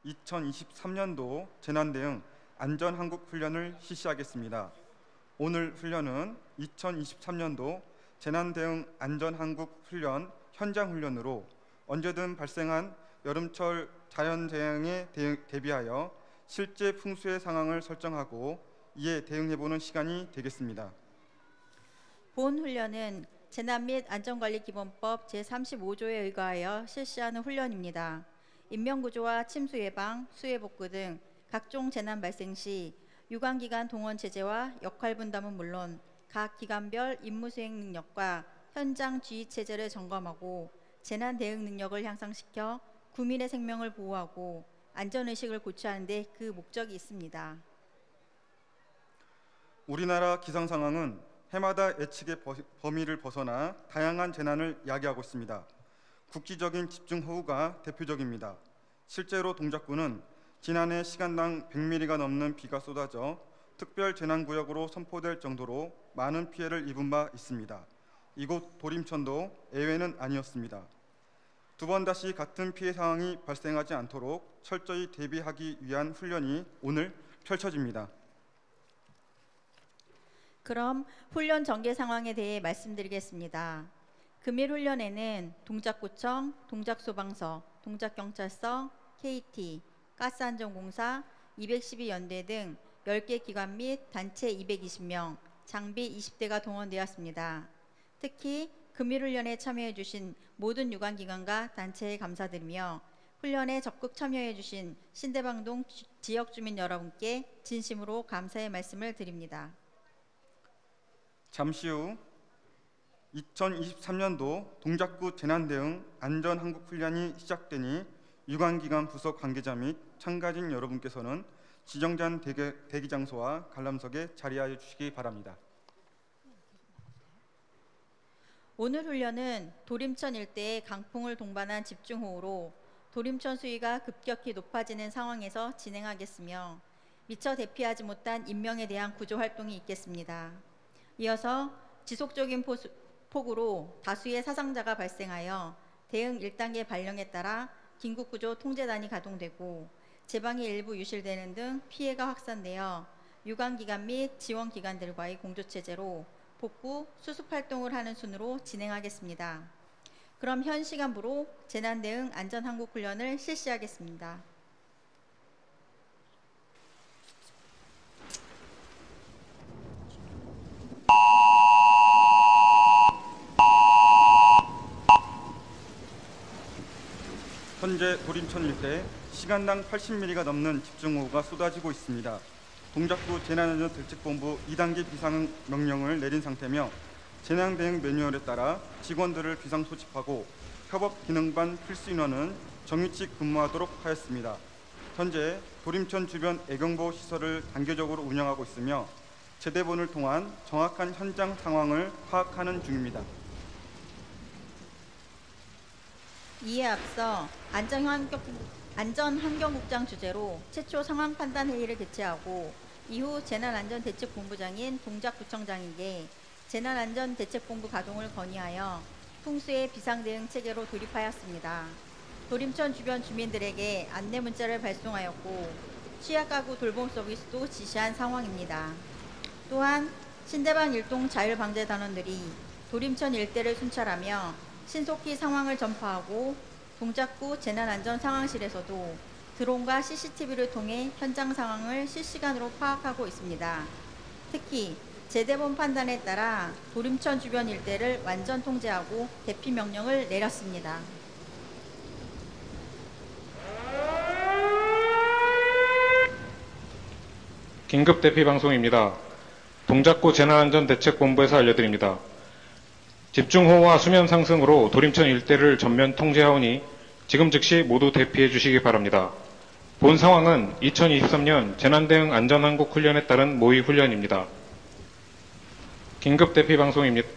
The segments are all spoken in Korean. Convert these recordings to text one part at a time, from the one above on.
2023년도 재난대응 안전한국훈련을 실시하겠습니다. 오늘 훈련은 2023년도 재난대응 안전한국훈련 현장훈련으로 언제든 발생한 여름철 자연재해에 대비하여 실제 풍수의 상황을 설정하고 이에 대응해보는 시간이 되겠습니다. 본 훈련은 재난 및 안전관리기본법 제35조에 의거하여 실시하는 훈련입니다. 인명구조와 침수 예방, 수해 복구 등 각종 재난 발생 시 유관기관 동원 체제와 역할 분담은 물론 각 기관별 임무 수행 능력과 현장 지휘 체제를 점검하고 재난 대응 능력을 향상시켜 국민의 생명을 보호하고 안전의식을 고취하는 데 그 목적이 있습니다. 우리나라 기상 상황은 해마다 예측의 범위를 벗어나 다양한 재난을 야기하고 있습니다. 국지적인 집중호우가 대표적입니다. 실제로 동작구는 지난해 시간당 100mm가 넘는 비가 쏟아져 특별재난구역으로 선포될 정도로 많은 피해를 입은 바 있습니다. 이곳 도림천도 예외는 아니었습니다. 두 번 다시 같은 피해 상황이 발생하지 않도록 철저히 대비하기 위한 훈련이 오늘 펼쳐집니다. 그럼 훈련 전개 상황에 대해 말씀드리겠습니다. 금일 훈련에는 동작구청, 동작소방서, 동작경찰서, KT, 가스안전공사, 212연대 등 10개 기관 및 단체 220명, 장비 20대가 동원되었습니다. 특히 금일 훈련에 참여해 주신 모든 유관기관과 단체에 감사드리며 훈련에 적극 참여해 주신 신대방동 지역 주민 여러분께 진심으로 감사의 말씀을 드립니다. 잠시 후 2023년도 동작구 재난대응 안전한국훈련이 시작되니 유관기관 부서 관계자 및 참가진 여러분께서는 지정된 대기 장소와 관람석에 자리하여 주시기 바랍니다. 오늘 훈련은 도림천 일대의 강풍을 동반한 집중호우로 도림천 수위가 급격히 높아지는 상황에서 진행하겠으며 미처 대피하지 못한 인명에 대한 구조 활동이 있겠습니다. 이어서 지속적인 폭우로 다수의 사상자가 발생하여 대응 1단계 발령에 따라 긴급구조 통제단이 가동되고 제방이 일부 유실되는 등 피해가 확산되어 유관기관 및 지원기관들과의 공조체제로 복구, 수습 활동을 하는 순으로 진행하겠습니다. 그럼 현 시간부로 재난대응 안전한국훈련을 실시하겠습니다. 현재 도림천 일대 시간당 80mm가 넘는 집중호우가 쏟아지고 있습니다. 동작구 재난안전대책본부 2단계 비상명령을 내린 상태며 재난대응 매뉴얼에 따라 직원들을 비상 소집하고 협업 기능반 필수 인원은 정규직 근무하도록 하였습니다. 현재 도림천 주변 애경보호 시설을 단계적으로 운영하고 있으며 제대본을 통한 정확한 현장 상황을 파악하는 중입니다. 이에 앞서 안전환경국장 주재로 최초 상황 판단 회의를 개최하고 이후 재난안전대책본부장인 동작구청장에게 재난안전대책본부 가동을 건의하여 풍수의 비상대응 체계로 돌입하였습니다. 도림천 주변 주민들에게 안내 문자를 발송하였고 취약가구 돌봄 서비스도 지시한 상황입니다. 또한 신대방 일동 자율방재단원들이 도림천 일대를 순찰하며 신속히 상황을 전파하고 동작구 재난안전상황실에서도 드론과 CCTV를 통해 현장 상황을 실시간으로 파악하고 있습니다. 특히 제대본 판단에 따라 도림천 주변 일대를 완전 통제하고 대피 명령을 내렸습니다. 긴급 대피 방송입니다. 동작구 재난안전대책본부에서 알려드립니다. 집중호우와 수면 상승으로 도림천 일대를 전면 통제하오니 지금 즉시 모두 대피해 주시기 바랍니다. 본 상황은 2023년 재난대응 안전한국훈련에 따른 모의 훈련입니다. 긴급 대피 방송입니다.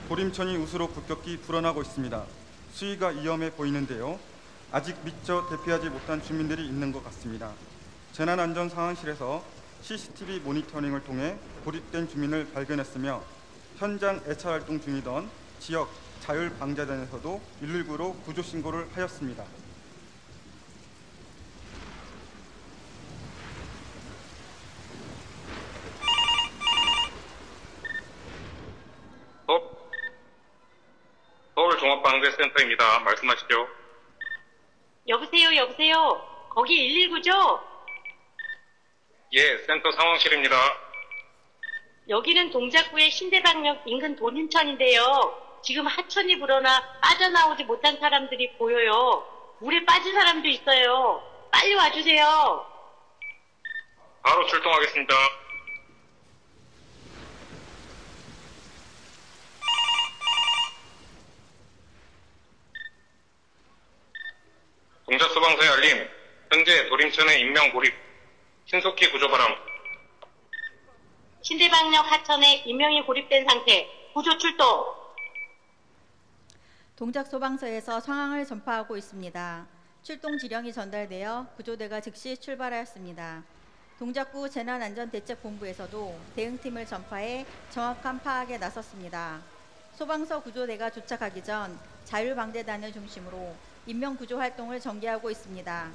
도림천이 우수로 급격히 불어나고 있습니다. 수위가 위험해 보이는데요. 아직 미처 대피하지 못한 주민들이 있는 것 같습니다. 재난안전상황실에서 CCTV 모니터링을 통해 고립된 주민을 발견했으며 현장 애찰활동 중이던 지역 자율방재단에서도 119로 구조신고를 하였습니다. 재난방재센터입니다. 말씀하시죠. 여보세요, 여보세요. 거기 119죠? 예, 센터 상황실입니다. 여기는 동작구의 신대방역 인근 도림천인데요. 지금 하천이 불어나 빠져나오지 못한 사람들이 보여요. 물에 빠진 사람도 있어요. 빨리 와주세요. 바로 출동하겠습니다. 동작소방서의 알림. 현재 도림천의 인명 고립. 신속히 구조 바람. 신대방역 하천에 인명이 고립된 상태. 구조 출동. 동작소방서에서 상황을 전파하고 있습니다. 출동 지령이 전달되어 구조대가 즉시 출발하였습니다. 동작구 재난안전대책본부에서도 대응팀을 전파해 정확한 파악에 나섰습니다. 소방서 구조대가 도착하기 전 자율방재단을 중심으로 인명구조 활동을 전개하고 있습니다.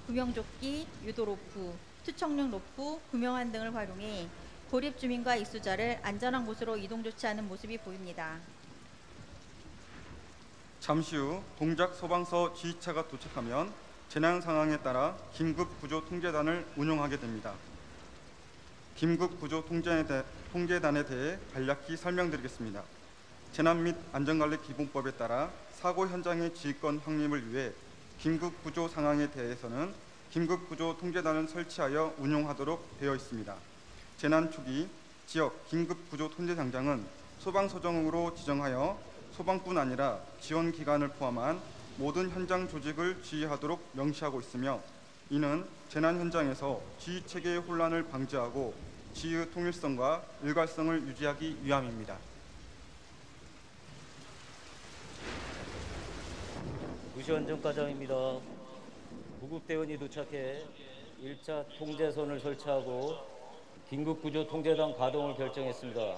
구명조끼, 유도로프, 투척용 로프, 구명환 등을 활용해 고립 주민과 익수자를 안전한 곳으로 이동 조치하는 모습이 보입니다. 잠시 후 동작 소방서 지휘차가 도착하면 재난 상황에 따라 긴급 구조 통제단을 운용하게 됩니다. 긴급 구조 통제단에 대해 간략히 설명드리겠습니다. 재난 및 안전관리 기본법에 따라 사고 현장의 지휘권 확립을 위해 긴급 구조 상황에 대해서는 긴급 구조 통제단을 설치하여 운용하도록 되어 있습니다. 재난 초기 지역 긴급 구조 통제장장은 소방서정으로 지정하여 소방뿐 아니라 지원기관을 포함한 모든 현장 조직을 지휘하도록 명시하고 있으며, 이는 재난 현장에서 지휘체계의 혼란을 방지하고 지휘의 통일성과 일관성을 유지하기 위함입니다. 구시원전과장입니다. 구급대원이 도착해 1차 통제선을 설치하고 긴급구조 통제단 가동을 결정했습니다.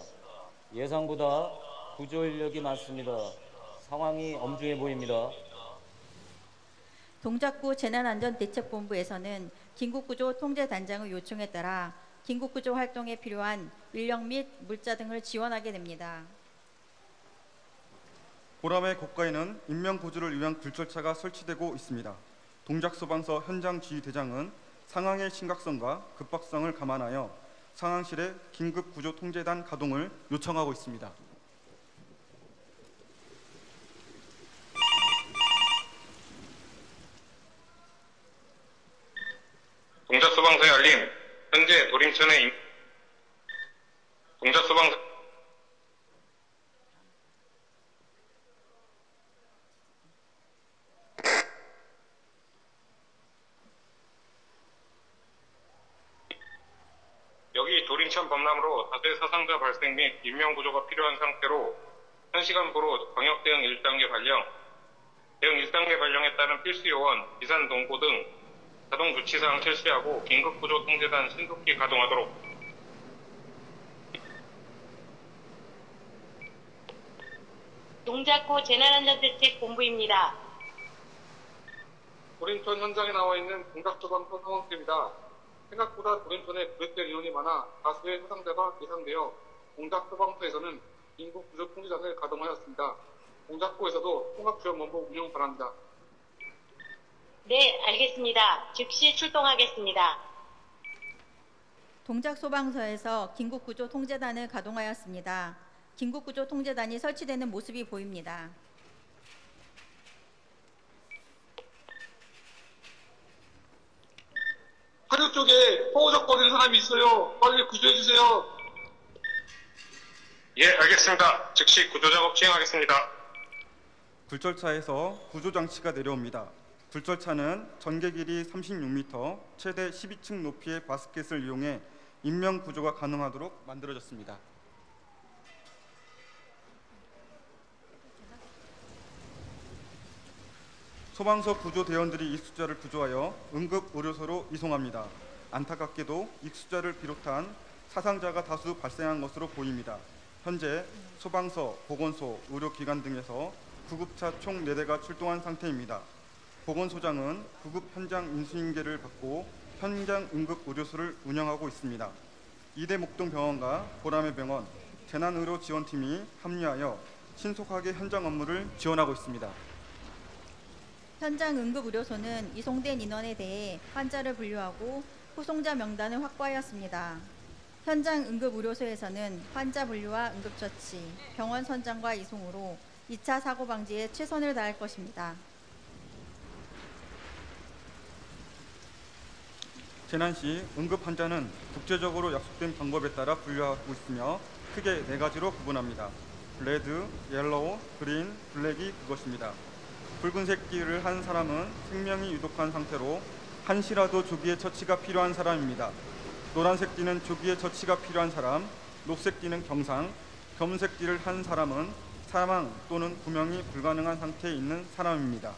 예상보다 구조 인력이 많습니다. 상황이 엄중해 보입니다. 동작구 재난안전대책본부에서는 긴급구조 통제단장의 요청에 따라 긴급구조 활동에 필요한 인력 및 물자 등을 지원하게 됩니다. 보람의 고가에는 인명구조를 위한 굴절차가 설치되고 있습니다. 동작소방서 현장지휘대장은 상황의 심각성과 급박성을 감안하여 상황실의 긴급구조통제단 가동을 요청하고 있습니다. 동작소방서의 알림. 현재 도림천의 동작소방서 여기 도림천 범람으로 다수의 사상자 발생 및 인명구조가 필요한 상태로 1시간부로 광역대응 1단계 발령, 대응 1단계 발령에 따른 필수 요원, 비산 동고 등 자동 조치사항 실시하고 긴급구조 통제단 신속히 가동하도록. 동작구 재난안전대책본부입니다. 도림천 현장에 나와 있는 동작소방서 상황실입니다. 생각보다 도림천에 고립된 인원이 많아 다수의 사상자가 예상되어 동작소방서에서는 긴급구조 통제단을 가동하였습니다. 동작구에서도 통합지원본부 운영 바랍니다. 네, 알겠습니다. 즉시 출동하겠습니다. 동작소방서에서 긴급구조 통제단을 가동하였습니다. 긴급구조 통제단이 설치되는 모습이 보입니다. 하류 쪽에 포호적거리는 사람이 있어요. 빨리 구조해주세요. 예, 알겠습니다. 즉시 구조작업 시행하겠습니다. 굴절차에서 구조장치가 내려옵니다. 굴절차는 전개 길이 36m, 최대 12층 높이의 바스켓을 이용해 인명구조가 가능하도록 만들어졌습니다. 소방서 구조대원들이 익수자를 구조하여 응급의료소로 이송합니다. 안타깝게도 익수자를 비롯한 사상자가 다수 발생한 것으로 보입니다. 현재 소방서, 보건소, 의료기관 등에서 구급차 총 4대가 출동한 상태입니다. 보건소장은 구급 현장 인수인계를 받고 현장 응급의료소를 운영하고 있습니다. 이대 목동병원과 보람의 병원, 재난의료지원팀이 합류하여 신속하게 현장 업무를 지원하고 있습니다. 현장 응급의료소는 이송된 인원에 대해 환자를 분류하고 후송자 명단을 확보하였습니다. 현장 응급의료소에서는 환자 분류와 응급처치, 병원 선정과 이송으로 2차 사고 방지에 최선을 다할 것입니다. 재난 시 응급 환자는 국제적으로 약속된 방법에 따라 분류하고 있으며 크게 4가지로 구분합니다. 레드, 옐로우, 그린, 블랙이 그것입니다. 붉은색 띠를 한 사람은 생명이 유독한 상태로 한시라도 조기에 처치가 필요한 사람입니다. 노란색 띠는 조기에 처치가 필요한 사람, 녹색 띠는 경상, 검은색 띠를 한 사람은 사망 또는 구명이 불가능한 상태에 있는 사람입니다.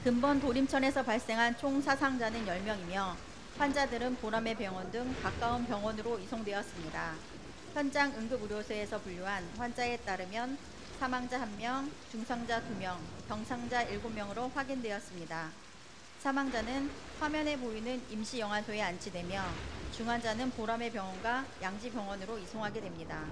근본 도림천에서 발생한 총 사상자는 10명이며 환자들은 보람의 병원 등 가까운 병원으로 이송되었습니다. 현장 응급의료소에서 분류한 환자에 따르면 사망자 1명, 중상자 2명, 경상자 7명으로 확인되었습니다. 사망자는 화면에 보이는 임시영안소에 안치되며 중환자는 보람의 병원과 양지병원으로 이송하게 됩니다.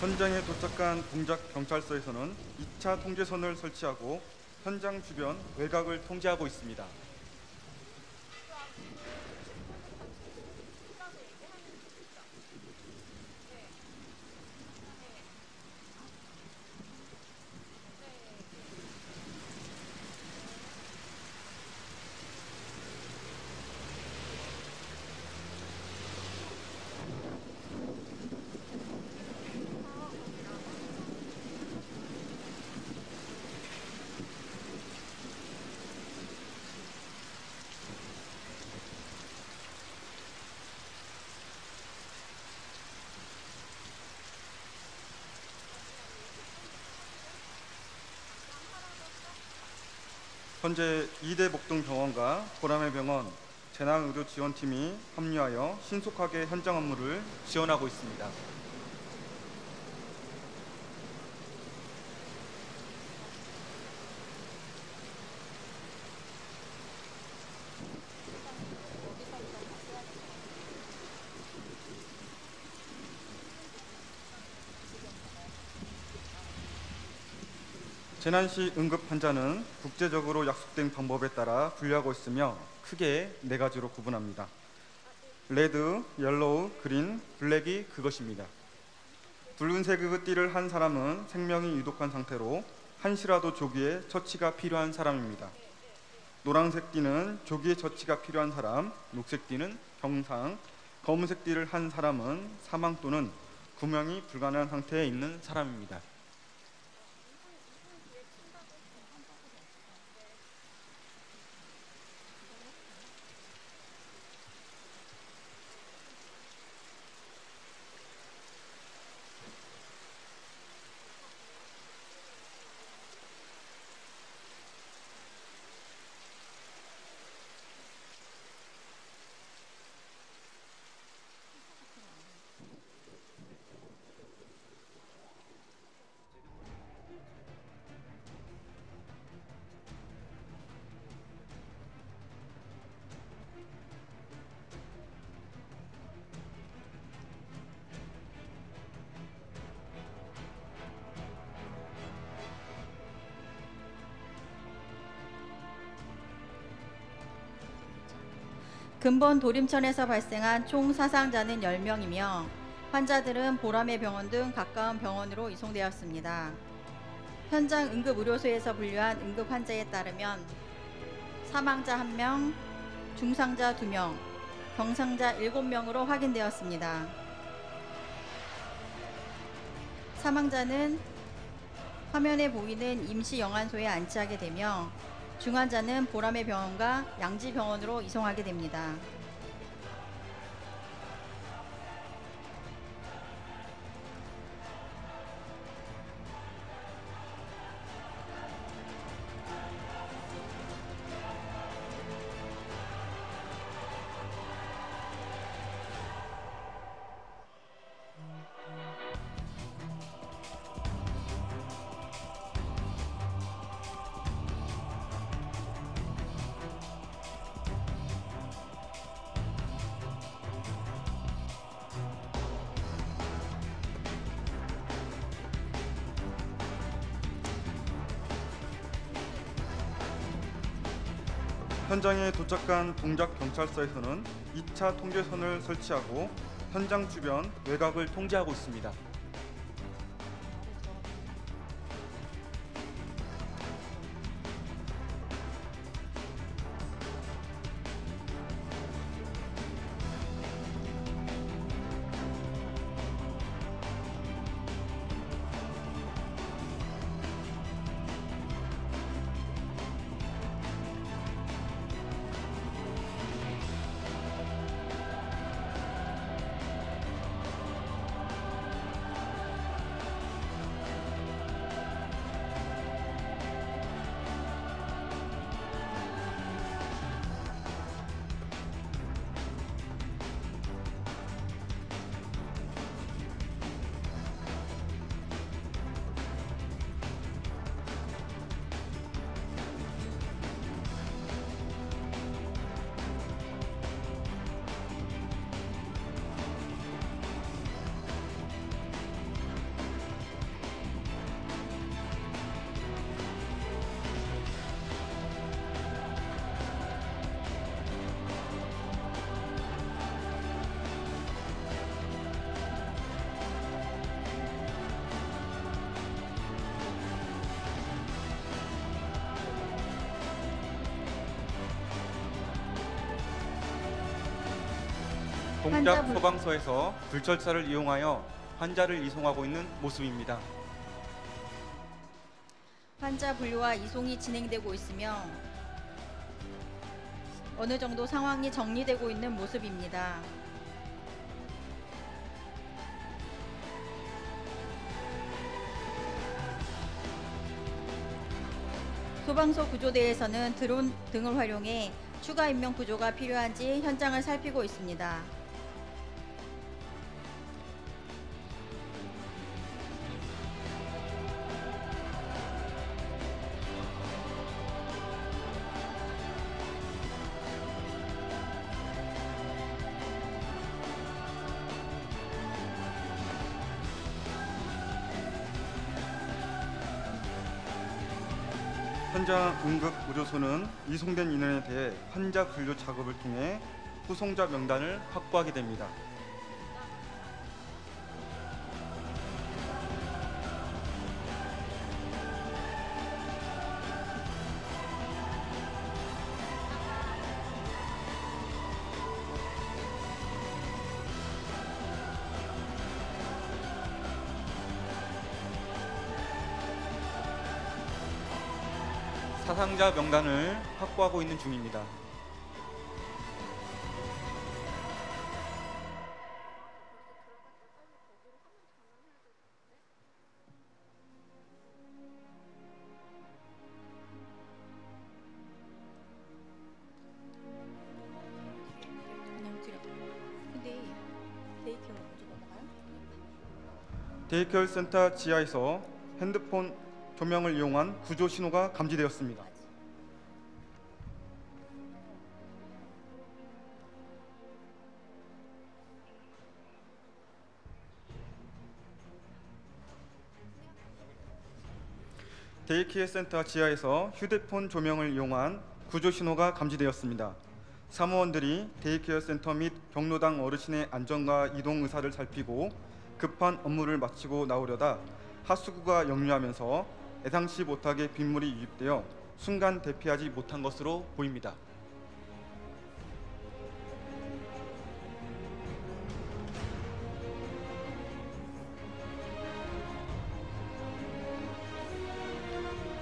현장에 도착한 동작경찰서에서는 2차 통제선을 설치하고 현장 주변 외곽을 통제하고 있습니다. 현재 이대목동병원과 보람의 병원 재난의료지원팀이 합류하여 신속하게 현장 업무를 지원하고 있습니다. 재난 시 응급 환자는 국제적으로 약속된 방법에 따라 분류하고 있으며 크게 4가지로 구분합니다. 레드, 옐로우, 그린, 블랙이 그것입니다. 붉은색 띠를 한 사람은 생명이 유독한 상태로 한시라도 조기에 처치가 필요한 사람입니다. 노란색 띠는 조기에 처치가 필요한 사람, 녹색 띠는 경상, 검은색 띠를 한 사람은 사망 또는 구명이 불가능한 상태에 있는 사람입니다. 근본 도림천에서 발생한 총 사상자는 10명이며 환자들은 보람의 병원 등 가까운 병원으로 이송되었습니다. 현장 응급의료소에서 분류한 응급 환자에 따르면 사망자 1명, 중상자 2명, 경상자 7명으로 확인되었습니다. 사망자는 화면에 보이는 임시영안소에 안치하게 되며 중환자는 보람의 병원과 양지병원으로 이송하게 됩니다. 현장에 도착한 동작경찰서에서는 2차 통제선을 설치하고 현장 주변 외곽을 통제하고 있습니다. 동작 소방서에서 불철사를 이용하여 환자를 이송하고 있는 모습입니다. 환자 분류와 이송이 진행되고 있으며 어느 정도 상황이 정리되고 있는 모습입니다. 소방서 구조대에서는 드론 등을 활용해 추가 인명 구조가 필요한지 현장을 살피고 있습니다. 현장 응급의료소는 이송된 인원에 대해 환자 분류 작업을 통해 후송자 명단을 확보하게 됩니다. 사상자 명단을 확보하고 있는 중입니다. 데이케어 센터 지하에서 핸드폰 조명을 이용한 구조 신호가 감지되었습니다. 데이케어 센터 지하에서 휴대폰 조명을 이용한 구조 신호가 감지되었습니다. 사무원들이 데이케어 센터 및 경로당 어르신의 안전과 이동 의사를 살피고 급한 업무를 마치고 나오려다 하수구가 역류하면서 예상치 못하게 빗물이 유입되어 순간 대피하지 못한 것으로 보입니다.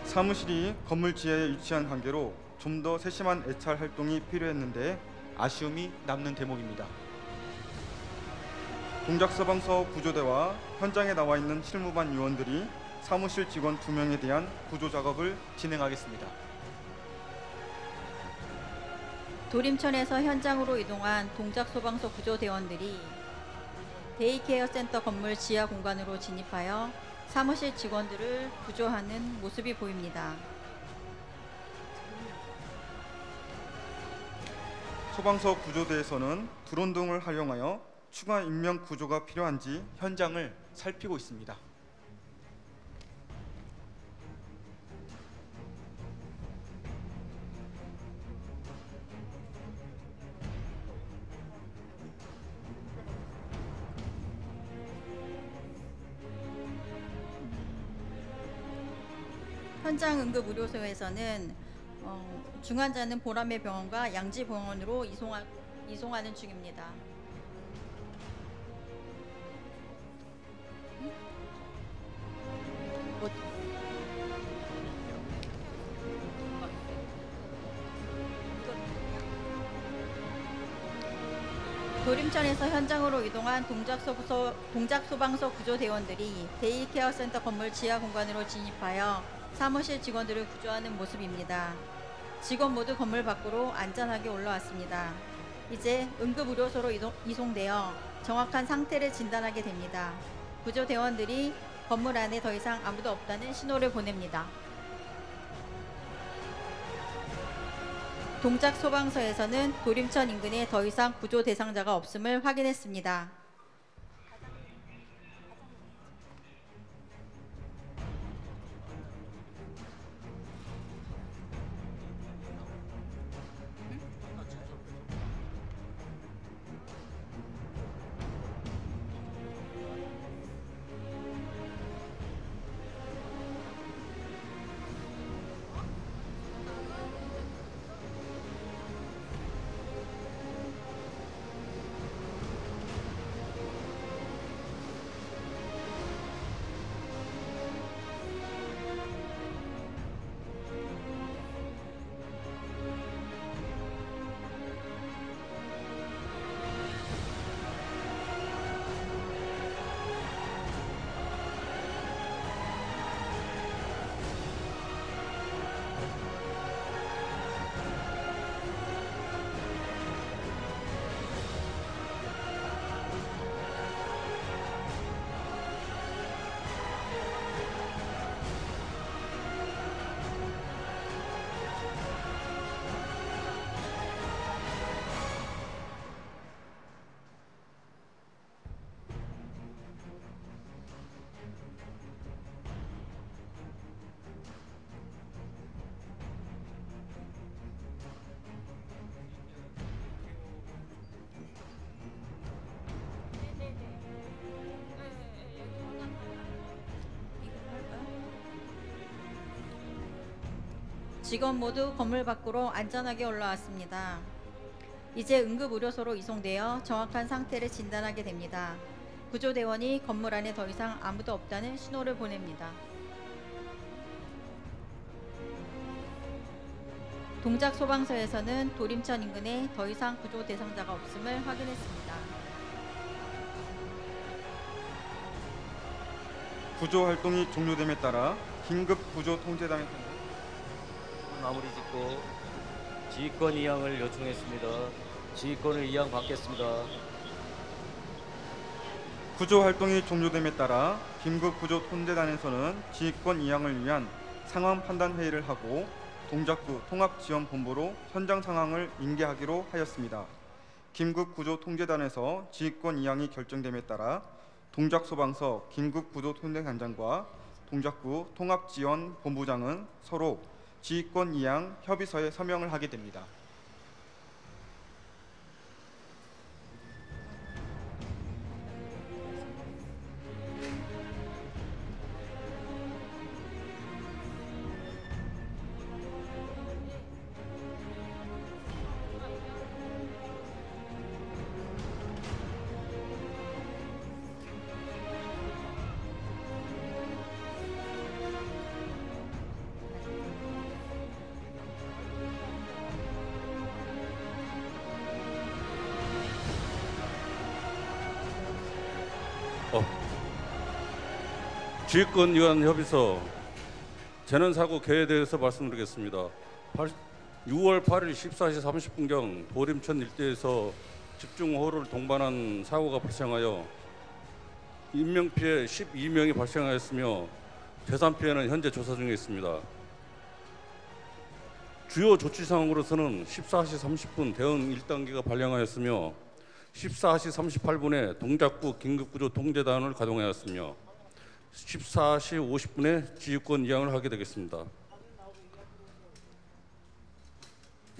사무실이 건물 지하에 위치한 관계로 좀 더 세심한 애찰 활동이 필요했는데 아쉬움이 남는 대목입니다. 동작서방서 구조대와 현장에 나와 있는 실무반 요원들이 사무실 직원 2명에 대한 구조 작업을 진행하겠습니다. 도림천에서 현장으로 이동한 동작소방서 구조대원들이 데이케어 센터 건물 지하 공간으로 진입하여 사무실 직원들을 구조하는 모습이 보입니다. 소방서 구조대에서는 드론 등을 활용하여 추가 인명 구조가 필요한지 현장을 살피고 있습니다. 현장 응급의료소에서는 중환자는 보람의 병원과 양지병원으로 이송하는 중입니다. 도림천에서 현장으로 이동한 동작소방서 구조대원들이 데이케어 센터 건물 지하 공간으로 진입하여 사무실 직원들을 구조하는 모습입니다. 직원 모두 건물 밖으로 안전하게 올라왔습니다. 이제 응급의료소로 이송되어 정확한 상태를 진단하게 됩니다. 구조대원들이 건물 안에 더 이상 아무도 없다는 신호를 보냅니다. 동작소방서에서는 도림천 인근에 더 이상 구조 대상자가 없음을 확인했습니다. 직원 모두 건물 밖으로 안전하게 올라왔습니다. 이제 응급의료소로 이송되어 정확한 상태를 진단하게 됩니다. 구조대원이 건물 안에 더 이상 아무도 없다는 신호를 보냅니다. 동작소방서에서는 도림천 인근에 더 이상 구조 대상자가 없음을 확인했습니다. 구조 활동이 종료됨에 따라 긴급 구조 통제단에서는 마무리 짓고 지휘권 이양을 요청했습니다. 지휘권을 이양받겠습니다. 구조 활동이 종료됨에 따라 긴급 구조 통제단에서는 지휘권 이양을 위한 상황 판단 회의를 하고 동작구 통합지원본부로 현장 상황을 인계하기로 하였습니다. 긴급 구조 통제단에서 지휘권 이양이 결정됨에 따라 동작소방서 긴급 구조 통제단장과 동작구 통합지원본부장은 서로 지휘권 이양 협의서에 서명을 하게 됩니다. 지휘권위원 협의서 재난사고 개에 대해서 말씀드리겠습니다. 6월 8일 14시 30분경 도림천 일대에서 집중호우를 동반한 사고가 발생하여 인명피해 12명이 발생하였으며 재산피해는 현재 조사 중에 있습니다. 주요 조치사항으로서는 14시 30분 대응 1단계가 발령하였으며 14시 38분에 동작구 긴급구조 통제단을 가동하였으며 14시 50분에 지휘권 이양을 하게 되겠습니다.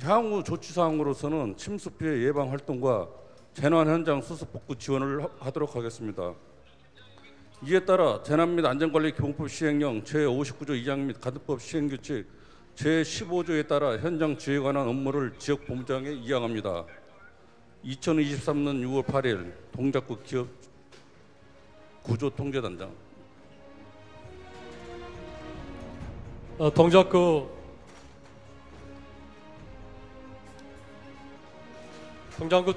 향후 조치사항으로서는 침수 피해 예방 활동과 재난 현장 수습 복구 지원을 하도록 하겠습니다. 이에 따라 재난 및 안전관리 기본법 시행령 제59조 2장 및 가등법 시행규칙 제15조에 따라 현장 지휘에 관한 업무를 지역본부장에 이양합니다. 2023년 6월 8일 동작구 기업 구조통제단장. 동작구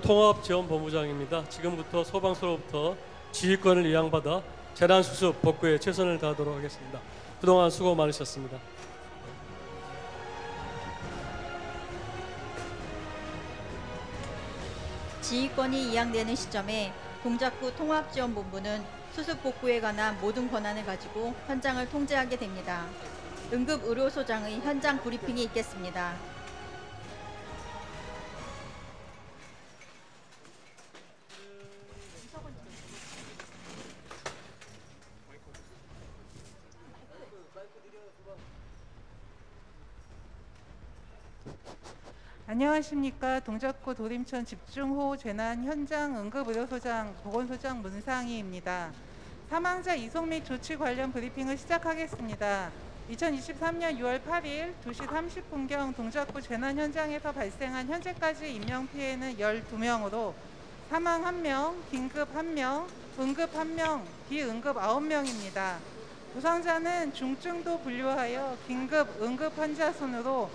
통합지원본부장입니다. 지금부터 소방서로부터 지휘권을 이양받아 재난수습 복구에 최선을 다하도록 하겠습니다. 그동안 수고 많으셨습니다. 지휘권이 이양되는 시점에 동작구 통합지원본부는 수습 복구에 관한 모든 권한을 가지고 현장을 통제하게 됩니다. 응급의료소장의 현장 브리핑이 있겠습니다. 안녕하십니까. 동작구 도림천 집중호우 재난 현장 응급의료소장 보건소장 문상희입니다. 사망자 이송 및 조치 관련 브리핑을 시작하겠습니다. 2023년 6월 8일 2시 30분경 동작구 재난 현장에서 발생한 현재까지 인명피해는 12명으로 사망 1명, 긴급 1명, 응급 1명, 비응급 9명입니다. 부상자는 중증도 분류하여 긴급, 응급 환자 순으로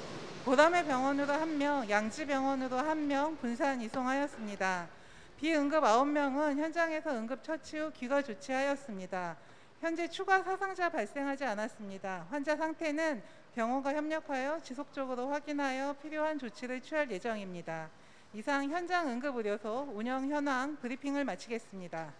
보담의 병원으로 1명, 양지병원으로 1명 분산 이송하였습니다. 비응급 9명은 현장에서 응급처치 후 귀가 조치하였습니다. 현재 추가 사상자 발생하지 않았습니다. 환자 상태는 병원과 협력하여 지속적으로 확인하여 필요한 조치를 취할 예정입니다. 이상 현장 응급의료소 운영 현황 브리핑을 마치겠습니다.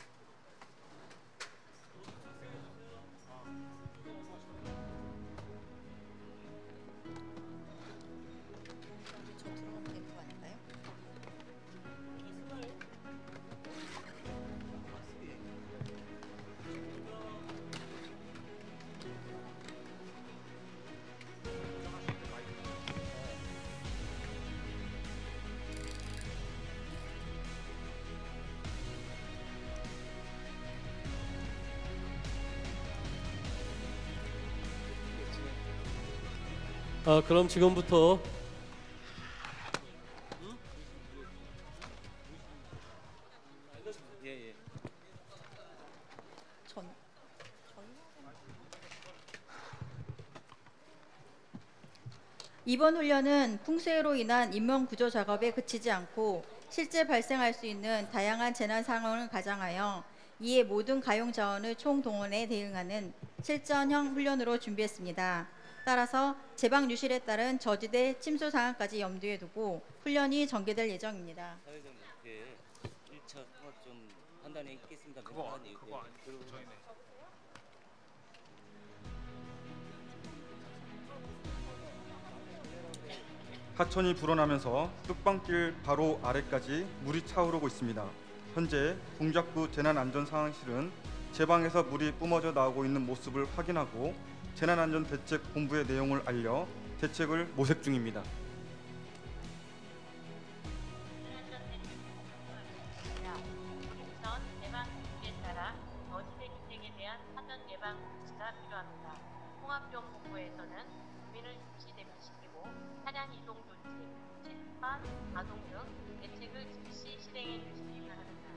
그럼 지금부터 이번 훈련은 풍수해로 인한 인명구조 작업에 그치지 않고 실제 발생할 수 있는 다양한 재난 상황을 가정하여 이에 모든 가용 자원을 총동원해 대응하는 실전형 훈련으로 준비했습니다. 따라서 재방 유실에 따른 저지대 침수 상황까지 염두에 두고 훈련이 전개될 예정입니다. 사회적인 1차 통합 좀 판단에 있겠습니다. 그거 아니에요. 저희네. 하천이 불어나면서 뚝방길 바로 아래까지 물이 차오르고 있습니다. 현재 동작구 재난안전상황실은 제방에서 물이 뿜어져 나오고 있는 모습을 확인하고 재난안전대책본부의 내용을 알려 대책을 모색 중입니다. 우선 예방 조치에 따라 저지대 주택에 대한 사전 예방 조치가 필요합니다. 통합지원본부에서는 주민을 즉시 대피시키고 차량 이동 조치, 침파, 가동 등 대책을 즉시 실행해 주시기 바랍니다.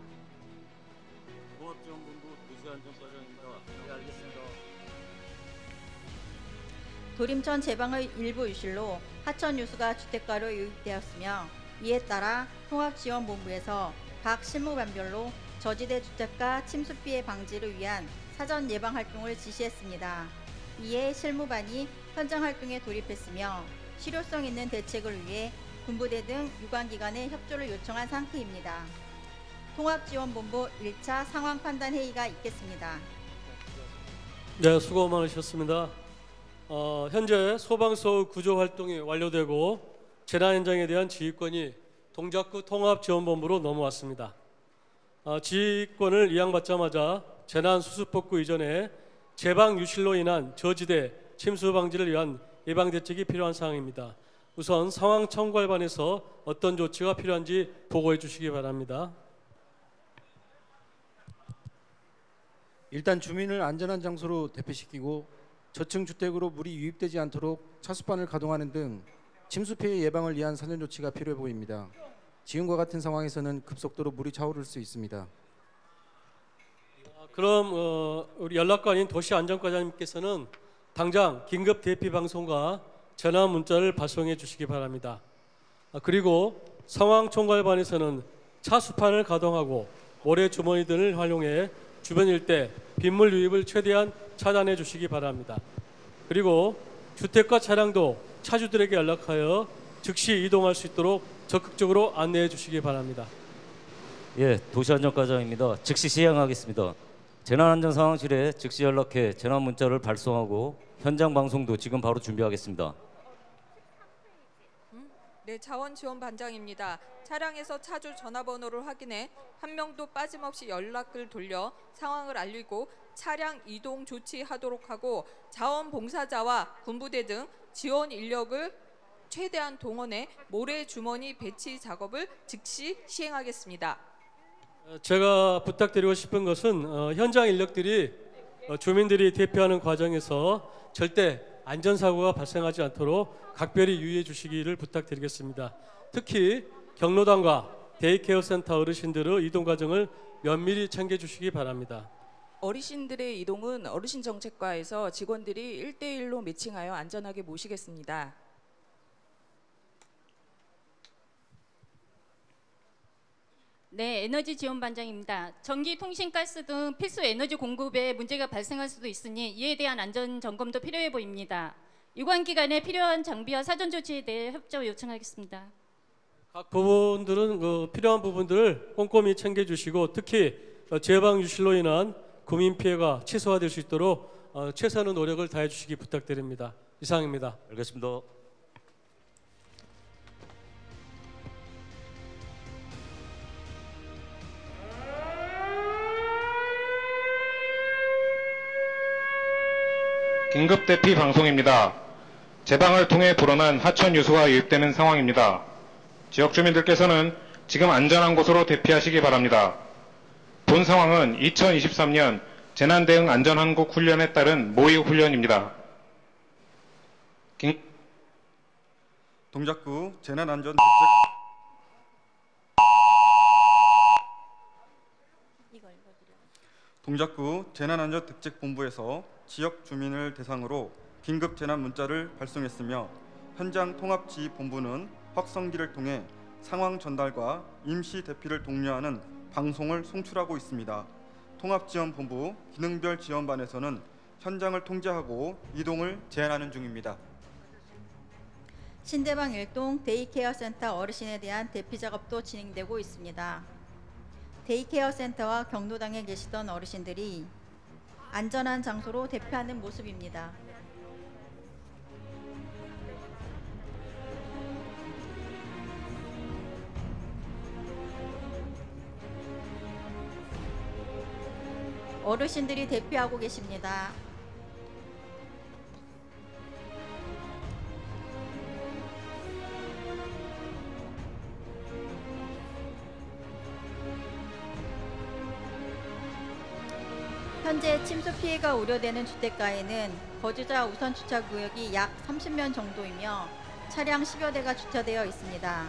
통합지원본부 도시안전과장입니다. 네, 알겠습니다. 도림천 제방의 일부 유실로 하천 유수가 주택가로 유입되었으며 이에 따라 통합지원본부에서 각 실무반별로 저지대 주택가 침수 피해 방지를 위한 사전 예방 활동을 지시했습니다. 이에 실무반이 현장 활동에 돌입했으며 실효성 있는 대책을 위해 군부대 등 유관기관의 협조를 요청한 상태입니다. 통합지원본부 1차 상황 판단 회의가 있겠습니다. 네, 수고 많으셨습니다. 현재 소방서 구조 활동이 완료되고 재난 현장에 대한 지휘권이 동작구 통합지원본부로 넘어왔습니다. 지휘권을 이양받자마자 재난 수습복구 이전에 제방 유실로 인한 저지대 침수 방지를 위한 예방 대책이 필요한 사항입니다. 우선 상황 첨가반에서 어떤 조치가 필요한지 보고해 주시기 바랍니다. 일단 주민을 안전한 장소로 대피시키고 저층 주택으로 물이 유입되지 않도록 차수반을 가동하는 등 침수 피해 예방을 위한 사전 조치가 필요해 보입니다. 지금과 같은 상황에서는 급속도로 물이 차오를 수 있습니다. 그럼 우리 연락관인 도시안전과장님께서는 당장 긴급 대피 방송과 전화 문자를 발송해 주시기 바랍니다. 그리고 상황 총괄반에서는 차수판을 가동하고 모래 주머니 등을 활용해 주변 일대 빗물 유입을 최대한 차단해 주시기 바랍니다. 그리고 주택과 차량도 차주들에게 연락하여 즉시 이동할 수 있도록 적극적으로 안내해 주시기 바랍니다. 예, 도시안전과장입니다. 즉시 시행하겠습니다. 재난안전상황실에 즉시 연락해 재난 문자를 발송하고 현장 방송도 지금 바로 준비하겠습니다. 네, 자원지원반장입니다. 차량에서 차주 전화번호를 확인해 한 명도 빠짐없이 연락을 돌려 상황을 알리고 차량 이동 조치하도록 하고 자원봉사자와 군부대 등 지원 인력을 최대한 동원해 모래 주머니 배치 작업을 즉시 시행하겠습니다. 제가 부탁드리고 싶은 것은 현장 인력들이 주민들이 대피하는 과정에서 절대 안전사고가 발생하지 않도록 각별히 유의해 주시기를 부탁드리겠습니다. 특히 경로당과 데이케어 센터 어르신들의 이동 과정을 면밀히 챙겨주시기 바랍니다. 어르신들의 이동은 어르신정책과에서 직원들이 1대1로 매칭하여 안전하게 모시겠습니다. 네, 에너지 지원 반장입니다. 전기, 통신, 가스 등 필수 에너지 공급에 문제가 발생할 수도 있으니 이에 대한 안전 점검도 필요해 보입니다. 유관기관에 필요한 장비와 사전 조치에 대해 협조 요청하겠습니다. 각 부분들은 필요한 부분들을 꼼꼼히 챙겨주시고 특히 제방 유실로 인한 구민 피해가 최소화될 수 있도록 최선의 노력을 다해 주시기 부탁드립니다. 이상입니다. 알겠습니다. 긴급 대피 방송입니다. 제방을 통해 불어난 하천 유수가 유입되는 상황입니다. 지역 주민들께서는 지금 안전한 곳으로 대피하시기 바랍니다. 본 상황은 2023년 재난대응 안전한국 훈련에 따른 모의 훈련입니다. 동작구 재난안전 대책본부에서 지역 주민을 대상으로 긴급 재난 문자를 발송했으며 현장 통합지휘본부는 확성기를 통해 상황 전달과 임시 대피를 독려하는 방송을 송출하고 있습니다. 통합지원본부 기능별 지원반에서는 현장을 통제하고 이동을 제한하는 중입니다. 신대방 1동 데이케어 센터 어르신에 대한 대피 작업도 진행되고 있습니다. 데이케어 센터와 경로당에 계시던 어르신들이 안전한 장소로 대피하는 모습입니다. 어르신들이 대피하고 계십니다. 현재 침수 피해가 우려되는 주택가에는 거주자 우선 주차 구역이 약 30면 정도이며 차량 10여 대가 주차되어 있습니다.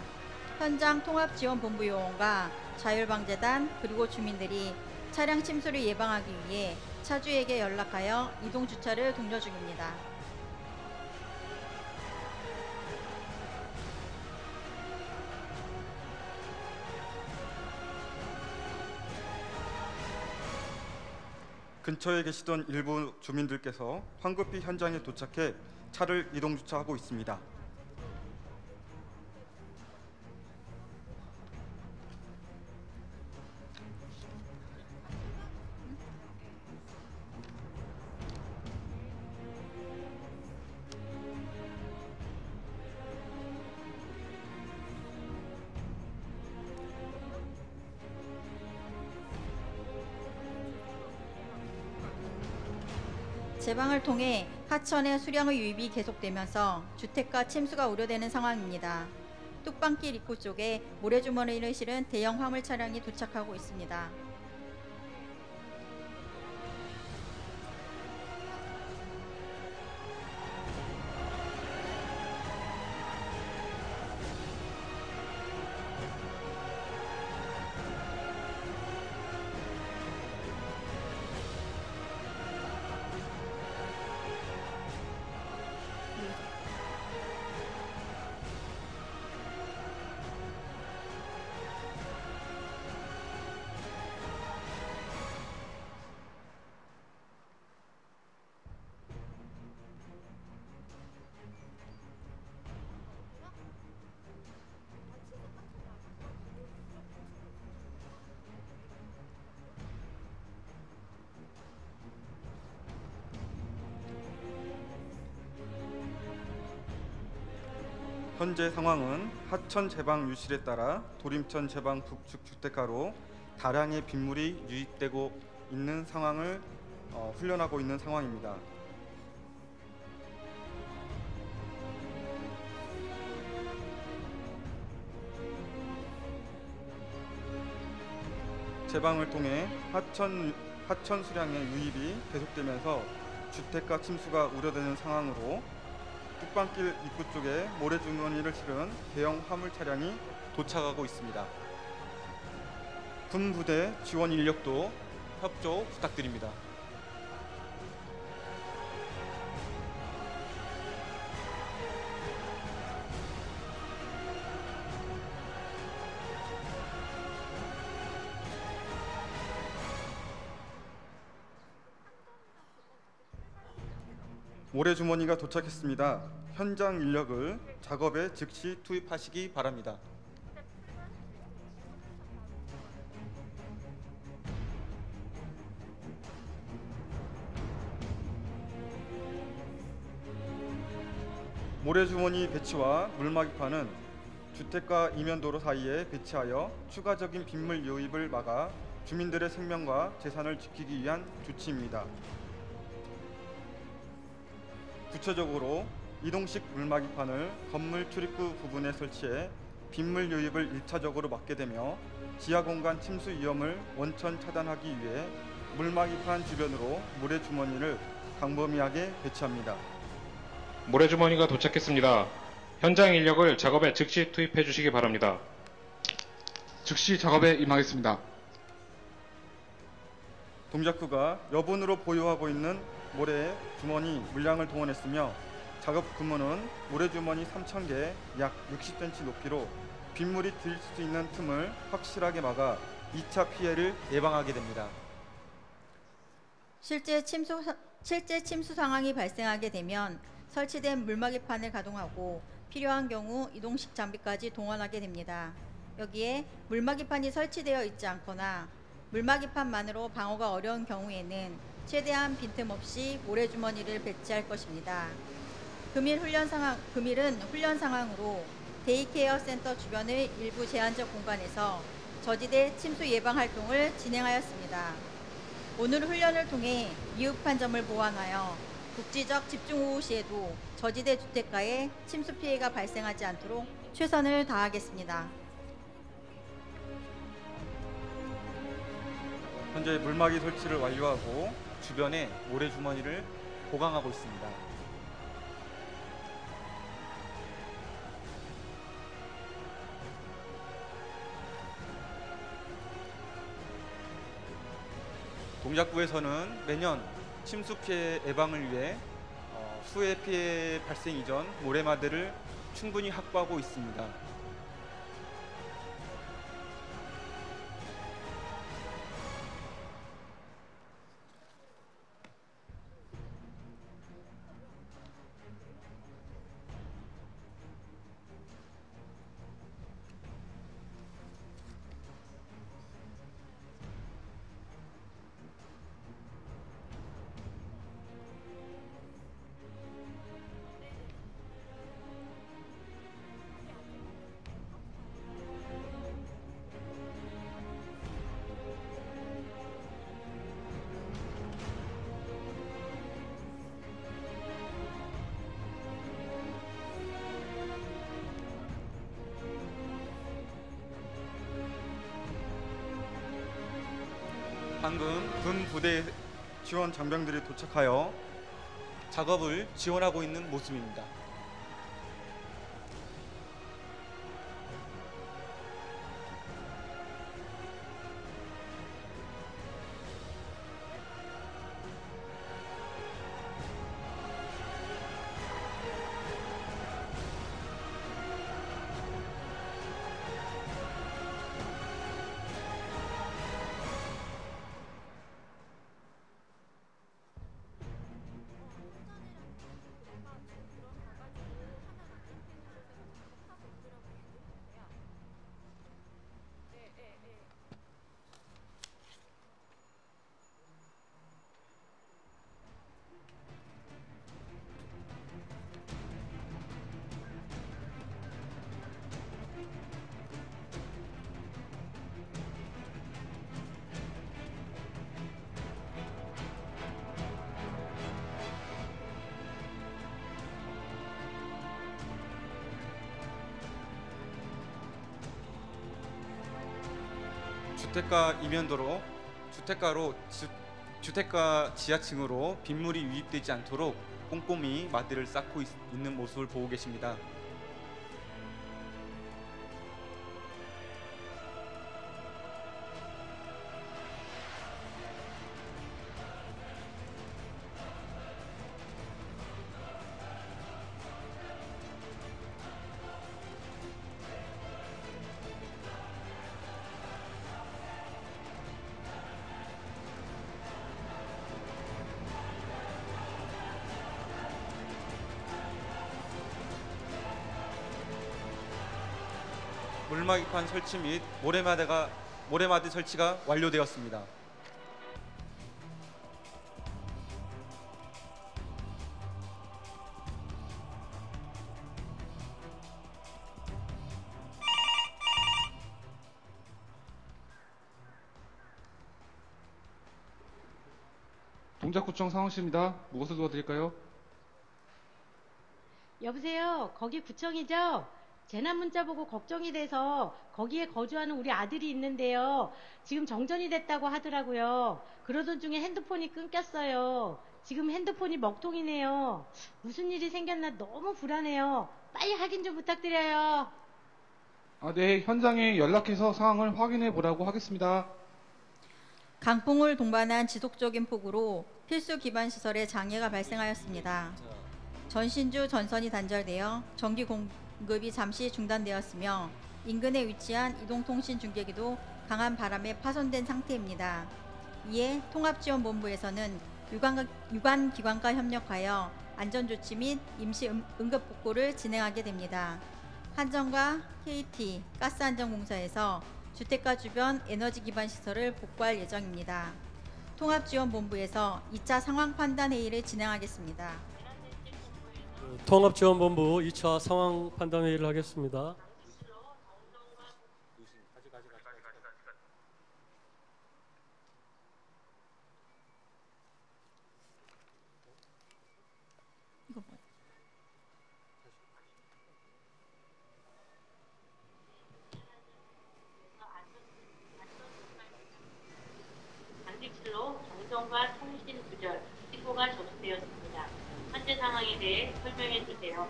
현장 통합지원본부 요원과 자율방재단 그리고 주민들이 차량 침수를 예방하기 위해 차주에게 연락하여 이동 주차를 독려 중입니다. 근처에 계시던 일부 주민들께서 황급히 현장에 도착해 차를 이동 주차하고 있습니다. 제방을 통해 하천의 수량의 유입이 계속되면서 주택가 침수가 우려되는 상황입니다. 뚝방길 입구 쪽에 모래주머니를 실은 대형 화물 차량이 도착하고 있습니다. 현재 상황은 하천 제방 유실에 따라 도림천 제방 북측 주택가로 다량의 빗물이 유입되고 있는 상황을 훈련하고 있는 상황입니다. 제방을 통해 하천 수량의 유입이 계속되면서 주택가 침수가 우려되는 상황으로 뚝방길 입구 쪽에 모래주머니를 실은 대형 화물 차량이 도착하고 있습니다. 군 부대 지원 인력도 협조 부탁드립니다. 모래주머니가 도착했습니다. 현장 인력을 작업에 즉시 투입하시기 바랍니다. 모래주머니 배치와 물막이판은 주택가 이면도로 사이에 배치하여 추가적인 빗물 유입을 막아 주민들의 생명과 재산을 지키기 위한 조치입니다. 구체적으로 이동식 물막이판을 건물 출입구 부분에 설치해 빗물 유입을 1차적으로 막게 되며 지하 공간 침수 위험을 원천 차단하기 위해 물막이판 주변으로 모래주머니를 광범위하게 배치합니다. 모래주머니가 도착했습니다. 현장 인력을 작업에 즉시 투입해 주시기 바랍니다. 즉시 작업에 임하겠습니다. 동작구가 여분으로 보유하고 있는 모래주머니 물량을 동원했으며 작업 규모는 모래주머니 3,000개 약 60cm 높이로 빗물이 들 수 있는 틈을 확실하게 막아 2차 피해를 예방하게 됩니다. 실제 침수 상황이 발생하게 되면 설치된 물막이판을 가동하고 필요한 경우 이동식 장비까지 동원하게 됩니다. 여기에 물막이판이 설치되어 있지 않거나 물막이판만으로 방어가 어려운 경우에는 최대한 빈틈없이 모래주머니를 배치할 것입니다. 금일은 훈련 상황으로 데이케어 센터 주변의 일부 제한적 공간에서 저지대 침수 예방 활동을 진행하였습니다. 오늘 훈련을 통해 미흡한 점을 보완하여 국지적 집중호우 시에도 저지대 주택가에 침수 피해가 발생하지 않도록 최선을 다하겠습니다. 현재 물막이 설치를 완료하고 주변에 모래주머니를 보강하고 있습니다. 동작구에서는 매년 침수 피해 예방을 위해 수해 피해 발생 이전 모래마대를 충분히 확보하고 있습니다. 방금 군 부대 지원 장병들이 도착하여 작업을 지원하고 있는 모습입니다. 주택가 이면도로 주택가 지하층으로 빗물이 유입되지 않도록 꼼꼼히 마디를 쌓고 있는 모습을 보고 계십니다. 물막이판 설치 및 모래마디 설치가 완료되었습니다. 동작구청 상황실입니다. 무엇을 도와드릴까요? 여보세요. 거기 구청이죠? 재난 문자 보고 걱정이 돼서 거기에 거주하는 우리 아들이 있는데요. 지금 정전이 됐다고 하더라고요. 그러던 중에 핸드폰이 끊겼어요. 지금 핸드폰이 먹통이네요. 무슨 일이 생겼나 너무 불안해요. 빨리 확인 좀 부탁드려요. 네, 현장에 연락해서 상황을 확인해 보라고 하겠습니다. 강풍을 동반한 지속적인 폭우로 필수 기반 시설에 장애가 발생하였습니다. 전신주 전선이 단절되어 전기 공급이 잠시 중단되었으며 인근에 위치한 이동통신 중계기도 강한 바람에 파손된 상태입니다. 이에 통합지원본부에서는 유관기관과 협력하여 안전조치 및 임시 응급복구를 진행하게 됩니다. 한전과 KT, 가스안전공사에서 주택가 주변 에너지 기반 시설을 복구할 예정입니다. 통합지원본부에서 2차 상황 판단 회의를 진행하겠습니다. 통합지원본부 2차 상황 판단 회의를 하겠습니다. 단직실로 정전과 통신 부절, 신고가 접수되었습니다. 현재 상황에 대해 설명해 주세요.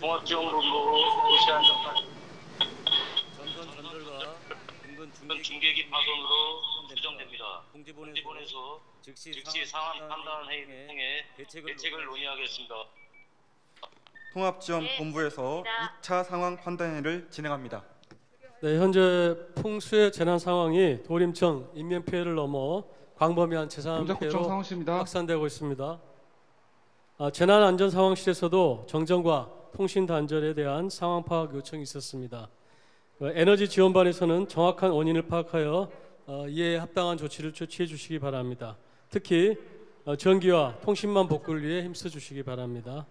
통합지원본부 도시안전관 전선전절과 인근 중계기 파손으로 추정됩니다. 공지본에서 즉시 상황 판단 회의를 통해 대책을 논의하겠습니다. 통합지원본부에서 2차 상황 판단회를 진행합니다. 네, 현재 풍수의 재난 상황이 도림청 인명 피해를 넘어 광범위한 재산 피해로 확산되고 있습니다. 재난 안전 상황실에서도 정전과 통신 단절에 대한 상황 파악 요청이 있었습니다. 에너지 지원반에서는 정확한 원인을 파악하여 이에 합당한 조치를 취해 주시기 바랍니다. 특히 전기와 통신망 복구를 위해 힘써 주시기 바랍니다.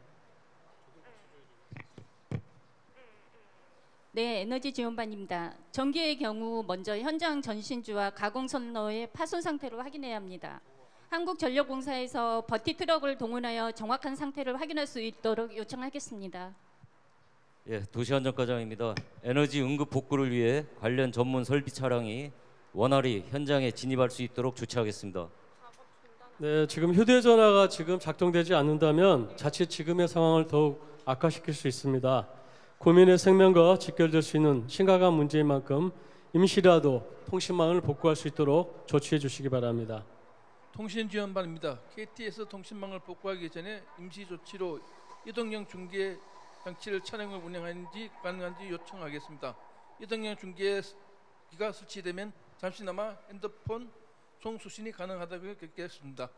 네, 에너지 지원반입니다. 전기의 경우 먼저 현장 전신주와 가공선로의 파손 상태를 확인해야 합니다. 한국전력공사에서 버티 트럭을 동원하여 정확한 상태를 확인할 수 있도록 요청하겠습니다. 예, 도시안전과장입니다. 에너지 응급 복구를 위해 관련 전문 설비 차량이 원활히 현장에 진입할 수 있도록 조치하겠습니다. 네, 지금 휴대전화가 지금 작동되지 않는다면 자칫 지금의 상황을 더욱 악화시킬 수 있습니다. 국민의 생명과 직결될 수 있는 심각한 문제인 만큼 임시라도 통신망을 복구할 수 있도록 조치해 주시기 바랍니다. 통신지원반입니다. KT에서 통신망을 복구하기 전에 임시 조치로 이동형 중계 장치를 차량을 운행하는지 가능한지 요청하겠습니다. 이동형 중계기가 설치되면 잠시나마 핸드폰 송수신이 가능하다고 듣겠습니다.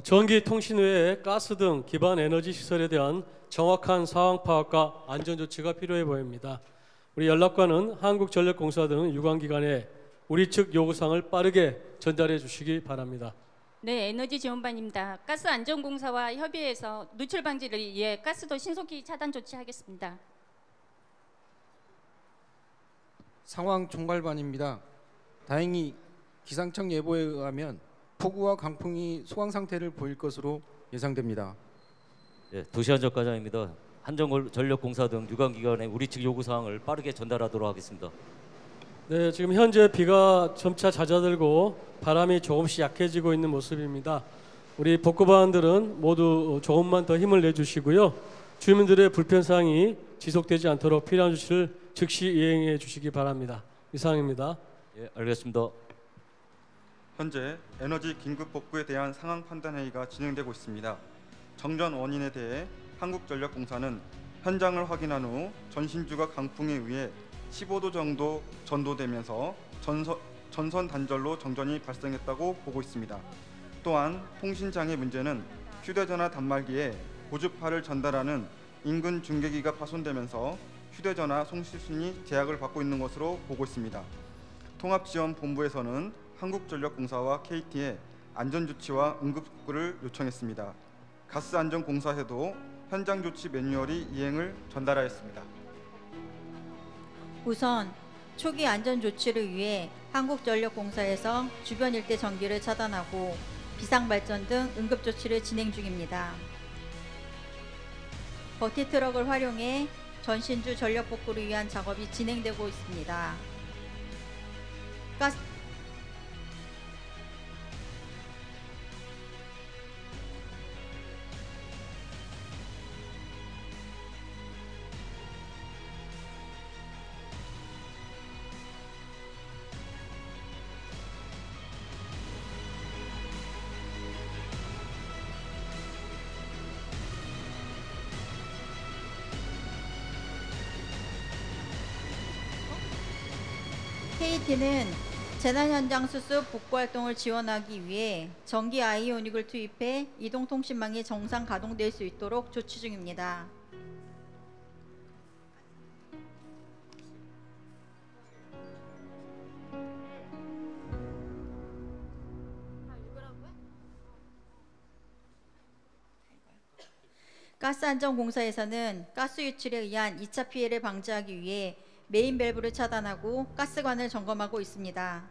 전기 통신 외에 가스 등 기반 에너지 시설에 대한 정확한 상황 파악과 안전 조치가 필요해 보입니다. 우리 연락관은 한국전력공사 등 유관기관에 우리 측 요구사항을 빠르게 전달해 주시기 바랍니다. 네, 에너지 지원반입니다. 가스 안전공사와 협의해서 누출 방지를 위해 가스도 신속히 차단 조치하겠습니다. 상황 총괄반입니다. 다행히 기상청 예보에 의하면 폭우와 강풍이 소강 상태를 보일 것으로 예상됩니다. 예, 도시안전과장입니다. 한전전력공사 등 유관기관에 우리 측 요구사항을 빠르게 전달하도록 하겠습니다. 네, 지금 현재 비가 점차 잦아들고 바람이 조금씩 약해지고 있는 모습입니다. 우리 복구반들은 모두 조금만 더 힘을 내주시고요. 주민들의 불편사항이 지속되지 않도록 필요한 조치를 즉시 이행해 주시기 바랍니다. 이상입니다. 예, 알겠습니다. 현재 에너지 긴급 복구에 대한 상황 판단 회의가 진행되고 있습니다. 정전 원인에 대해 한국전력공사는 현장을 확인한 후 전신주가 강풍에 의해 15도 정도 전도되면서 전선 단절로 정전이 발생했다고 보고 있습니다. 또한 통신장애 문제는 휴대전화 단말기에 고주파를 전달하는 인근 중계기가 파손되면서 휴대전화 송수신이 제약을 받고 있는 것으로 보고 있습니다. 통합지원본부에서는 한국전력공사와 KT에 안전조치와 응급복구를 요청했습니다. 가스안전공사에도 현장조치 매뉴얼이 이행을 전달하였습니다. 우선 초기 안전조치를 위해 한국전력공사에서 주변 일대 전기를 차단하고 비상발전 등 응급조치를 진행 중입니다. 버티트럭을 활용해 전신주 전력복구를 위한 작업이 진행되고 있습니다. KT는 재난 현장 수습 복구 활동을 지원하기 위해 전기 아이오닉을 투입해 이동통신망이 정상 가동될 수 있도록 조치 중입니다. 가스안전공사에서는 가스 유출에 의한 2차 피해를 방지하기 위해 메인 밸브를 차단하고 가스관을 점검하고 있습니다.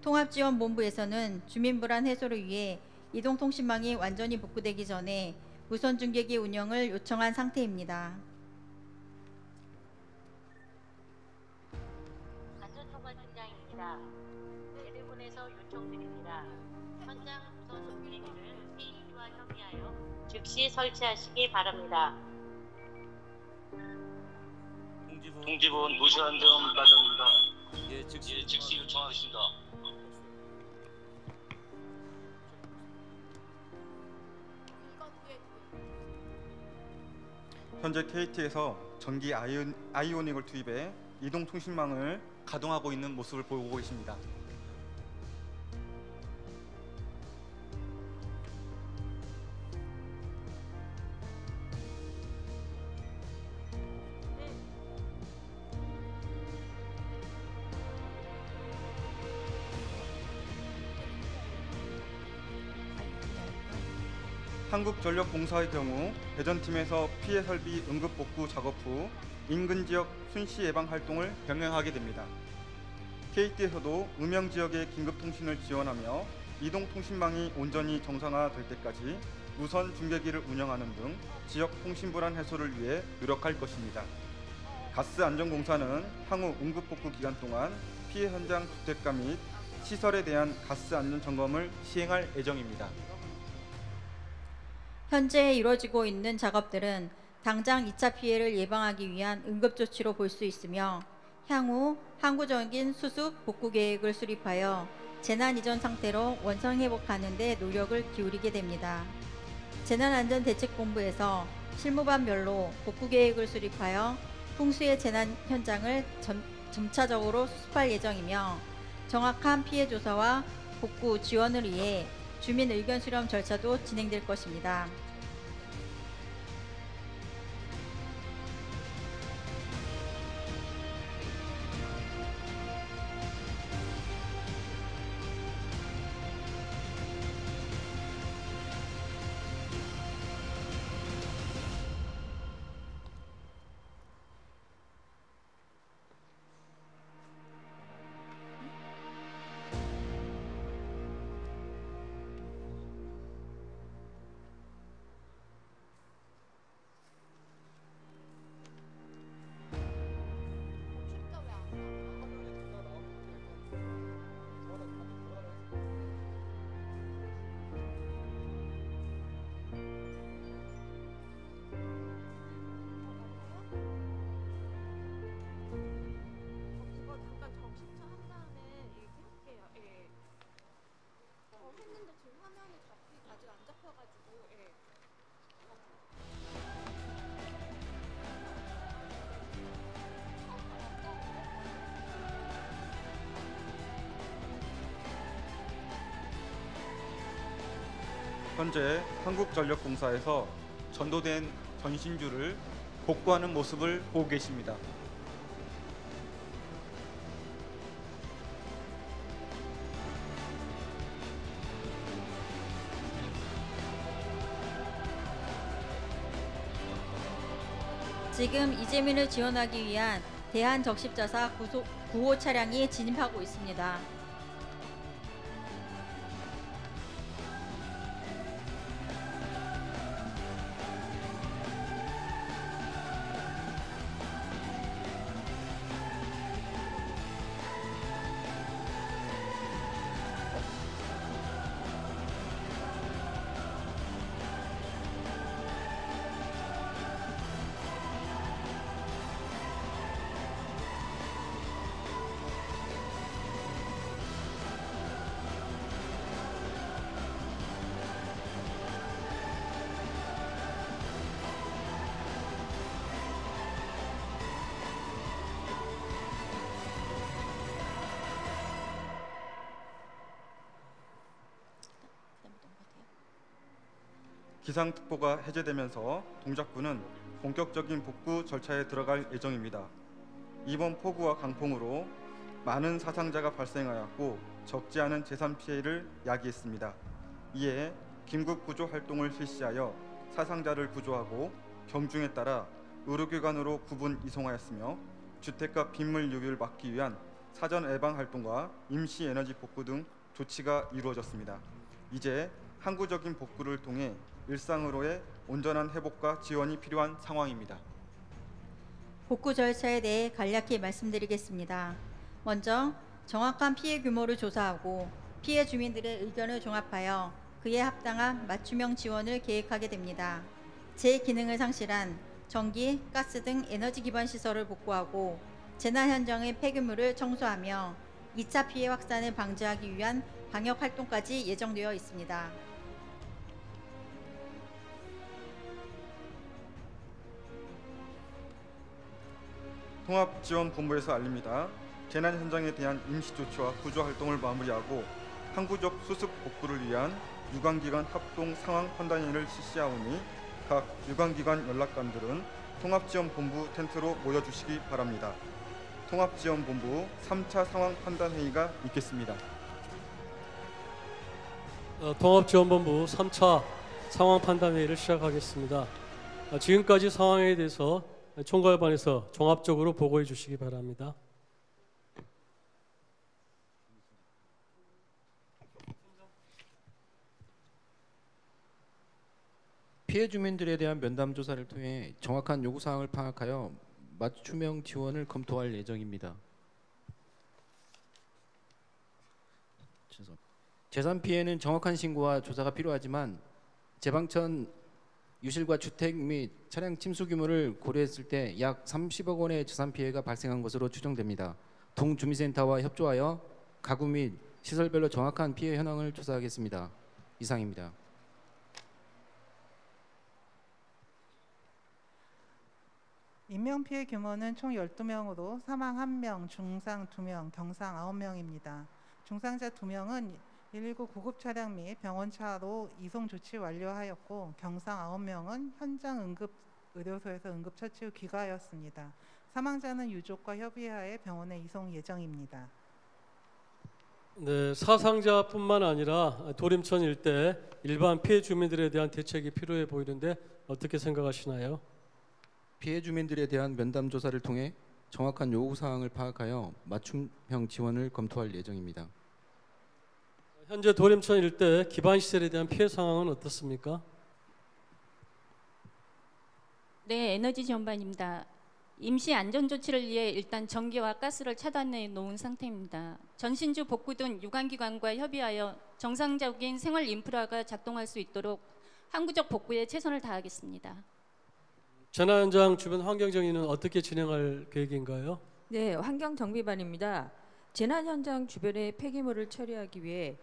통합지원본부에서는 주민 불안 해소를 위해 이동통신망이 완전히 복구되기 전에 무선 중계기 운영을 요청한 상태입니다. 안전통화팀장입니다. 대대본에서 요청드립니다. 현장 무선 중계기를 KT와 협의하여 즉시 설치하시기 바랍니다. 통지본 도시안전과장입니다. 예, 즉시 요청하겠습니다. 현재 KT에서 전기 아이오닉을 투입해 이동통신망을 가동하고 있는 모습을 보고 계십니다. 한국전력공사의 경우 대전팀에서 피해 설비 응급복구 작업 후 인근 지역 순시 예방 활동을 병행하게 됩니다. KT에서도 음영 지역의 긴급통신을 지원하며 이동통신망이 온전히 정상화될 때까지 무선 중계기를 운영하는 등 지역 통신 불안 해소를 위해 노력할 것입니다. 가스안전공사는 향후 응급복구 기간 동안 피해 현장 주택가 및 시설에 대한 가스 안전 점검을 시행할 예정입니다. 현재 이루어지고 있는 작업들은 당장 2차 피해를 예방하기 위한 응급조치로 볼 수 있으며 향후 항구적인 수습 복구 계획을 수립하여 재난 이전 상태로 원상 회복하는 데 노력을 기울이게 됩니다. 재난안전대책본부에서 실무반별로 복구 계획을 수립하여 풍수의 재난 현장을 점차적으로 수습할 예정이며 정확한 피해 조사와 복구 지원을 위해 주민 의견 수렴 절차도 진행될 것입니다. 현재 한국전력공사에서 전도된 전신주를 복구하는 모습을 보고 계십니다. 지금 이재민을 지원하기 위한 대한적십자사 구호 차량이 진입하고 있습니다. 기상특보가 해제되면서 동작구는 본격적인 복구 절차에 들어갈 예정입니다. 이번 폭우와 강풍으로 많은 사상자가 발생하였고 적지 않은 재산 피해를 야기했습니다. 이에 긴급 구조 활동을 실시하여 사상자를 구조하고 경중에 따라 의료기관으로 구분 이송하였으며 주택가 빗물 유입을 막기 위한 사전 예방 활동과 임시 에너지 복구 등 조치가 이루어졌습니다. 이제 항구적인 복구를 통해 일상으로의 온전한 회복과 지원이 필요한 상황입니다. 복구 절차에 대해 간략히 말씀드리겠습니다. 먼저 정확한 피해 규모를 조사하고 피해 주민들의 의견을 종합하여 그에 합당한 맞춤형 지원을 계획하게 됩니다. 제 기능을 상실한 전기, 가스 등 에너지 기반 시설을 복구하고 재난 현장의 폐기물을 청소하며 2차 피해 확산을 방지하기 위한 방역 활동까지 예정되어 있습니다. 통합지원본부에서 알립니다. 재난 현장에 대한 임시조치와 구조활동을 마무리하고 항구적 수습 복구를 위한 유관기관 합동 상황 판단회의를 실시하오니 각 유관기관 연락관들은 통합지원본부 텐트로 모여주시기 바랍니다. 통합지원본부 3차 상황 판단회의가 있겠습니다. 통합지원본부 3차 상황 판단회의를 시작하겠습니다. 지금까지 상황에 대해서 총괄반에서 종합적으로 보고해 주시기 바랍니다. 피해 주민들에 대한 면담 조사를 통해 정확한 요구 사항을 파악하여 맞춤형 지원을 검토할 예정입니다. 재산 피해는 정확한 신고와 조사가 필요하지만 재방천 유실과 주택 및 차량 침수 규모를 고려했을 때 약 30억 원의 재산 피해가 발생한 것으로 추정됩니다. 동주민센터와 협조하여 가구 및 시설별로 정확한 피해 현황을 조사하겠습니다. 이상입니다. 인명피해 규모는 총 12명으로 사망 1명, 중상 2명, 경상 9명입니다. 중상자 2명은 119 구급 차량 및 병원차로 이송 조치 완료하였고 경상 9명은 현장 응급 의료소에서 응급처치 후 귀가하였습니다. 사망자는 유족과 협의하에 병원에 이송 예정입니다. 네, 사상자뿐만 아니라 도림천 일대 일반 피해 주민들에 대한 대책이 필요해 보이는데 어떻게 생각하시나요? 피해 주민들에 대한 면담 조사를 통해 정확한 요구 사항을 파악하여 맞춤형 지원을 검토할 예정입니다. 현재 도림천 일대 기반 시설에 대한 피해 상황은 어떻습니까? 네, 에너지 지원반입니다. 임시 안전 조치를 위해 일단 전기와 가스를 차단해 놓은 상태입니다. 전신주 복구 등 유관기관과 협의하여 정상적인 생활 인프라가 작동할 수 있도록 항구적 복구에 최선을 다하겠습니다. 재난 현장 주변 환경 정리는 어떻게 진행할 계획인가요? 네, 환경정비반입니다. 재난 현장 주변의 폐기물을 처리하기 위해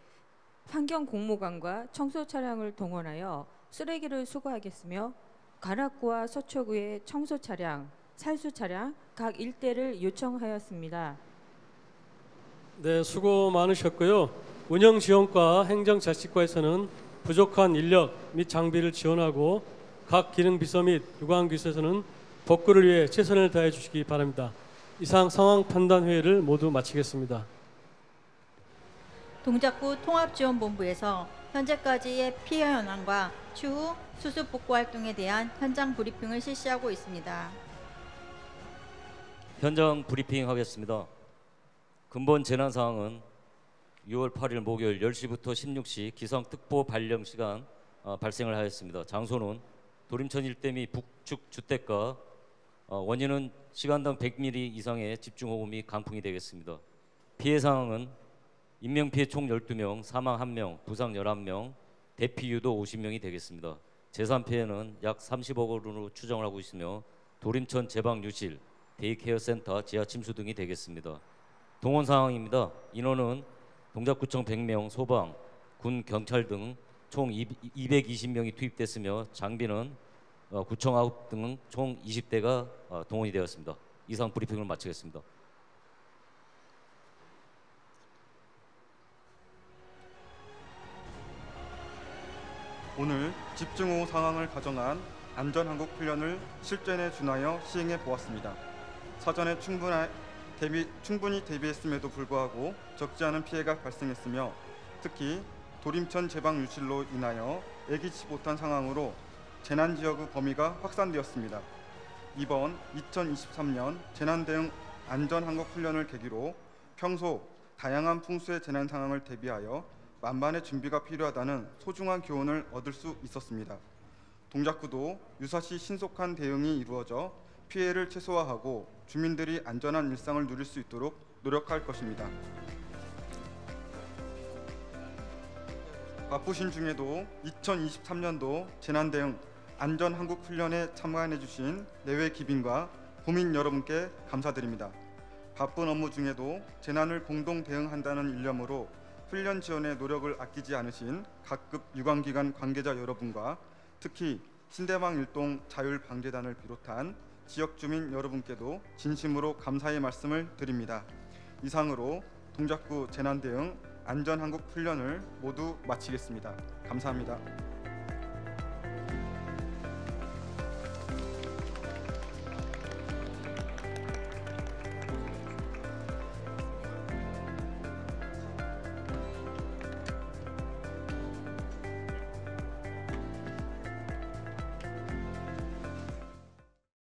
환경공무관과 청소 차량을 동원하여 쓰레기를 수거하겠으며 관악구와 서초구의 청소 차량, 살수 차량 각 일대를 요청하였습니다. 네, 수고 많으셨고요. 운영지원과 행정자치과에서는 부족한 인력 및 장비를 지원하고 각 기능 비서 및 유관기소에서는 복구를 위해 최선을 다해 주시기 바랍니다. 이상 상황 판단 회의를 모두 마치겠습니다. 동작구 통합지원본부에서 현재까지의 피해 현황과 추후 수습 복구 활동에 대한 현장 브리핑을 실시하고 있습니다. 현장 브리핑 하겠습니다. 근본 재난 상황은 6월 8일 목요일 10시부터 16시 기상특보 발령 시간 발생을 하였습니다. 장소는 도림천 일대 및 북측 주택가, 원인은 시간당 100mm 이상의 집중호우 및 강풍이 되겠습니다. 피해 상황은 인명피해 총 12명, 사망 1명, 부상 11명, 대피 유도 50명이 되겠습니다. 재산 피해는 약 30억 원으로 추정을 하고 있으며 도림천 제방유실, 데이케어 센터, 지하 침수 등이 되겠습니다. 동원 상황입니다. 인원은 동작구청 100명, 소방, 군, 경찰 등 총 220명이 투입됐으며 장비는 구청 아웃 등 총 20대가 동원이 되었습니다. 이상 브리핑을 마치겠습니다. 오늘 집중호우 상황을 가정한 안전항공 훈련을 실전에 준하여 시행해 보았습니다. 사전에 충분히 대비했음에도 불구하고 적지 않은 피해가 발생했으며 특히 도림천 제방 유실로 인하여 예기치 못한 상황으로 재난지역의 범위가 확산되었습니다. 이번 2023년 재난대응 안전항공 훈련을 계기로 평소 다양한 풍수의 재난 상황을 대비하여 만반의 준비가 필요하다는 소중한 교훈을 얻을 수 있었습니다. 동작구도 유사시 신속한 대응이 이루어져 피해를 최소화하고 주민들이 안전한 일상을 누릴 수 있도록 노력할 것입니다. 바쁘신 중에도 2023년도 재난대응 안전항공훈련에 참가해 주신 내외 기빈과 국민 여러분께 감사드립니다. 바쁜 업무 중에도 재난을 공동 대응한다는 일념으로 훈련 지원에 노력을 아끼지 않으신 각급 유관기관 관계자 여러분과 특히 신대방 일동 자율방재단을 비롯한 지역 주민 여러분께도 진심으로 감사의 말씀을 드립니다. 이상으로 동작구 재난대응 안전항공 훈련을 모두 마치겠습니다. 감사합니다.